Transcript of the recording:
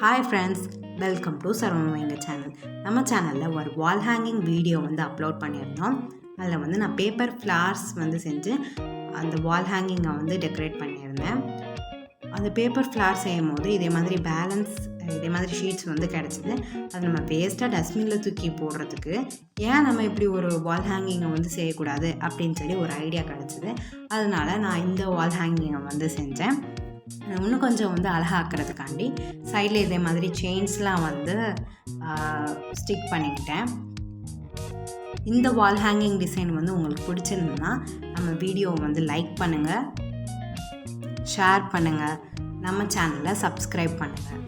Hi friends, welcome to சரவணமைங்க channel. நம்ம சேனலில் ஒரு வால் ஹேங்கிங் வீடியோ அப்லோட் பண்ணியிருந்தோம். அதில் நான் பேப்பர் ஃப்ளார்ஸ் செஞ்சு அந்த வால் ஹேங்கிங்கை டெக்கரேட் பண்ணியிருந்தேன். அந்த பேப்பர் ஃப்ளார் செய்யும் போது இதே மாதிரி ஷீட்ஸ் கிடச்சிது. அது நம்ம வேஸ்ட்டாக டஸ்ட்பினில் தூக்கி போடுறதுக்கு ஏன் நம்ம இப்படி ஒரு வால் ஹேங்கிங்கை செய்யக்கூடாது அப்படின்னு சொல்லி ஒரு ஐடியா கிடச்சிது. அதனால் நான் இந்த வால் ஹேங்கிங்கை செஞ்சேன். இன்னும் கொஞ்சம் அழகாக்கிறதுக்காண்டி சைடில் இதே மாதிரி செயின்ஸ்லாம் ஸ்டிக் பண்ணிக்கிட்டேன். இந்த வால் ஹேங்கிங் டிசைன் உங்களுக்கு பிடிச்சிருந்ததுன்னா நம்ம வீடியோவை லைக் பண்ணுங்கள், ஷேர் பண்ணுங்கள், நம்ம சேனலை சப்ஸ்கிரைப் பண்ணுங்கள்.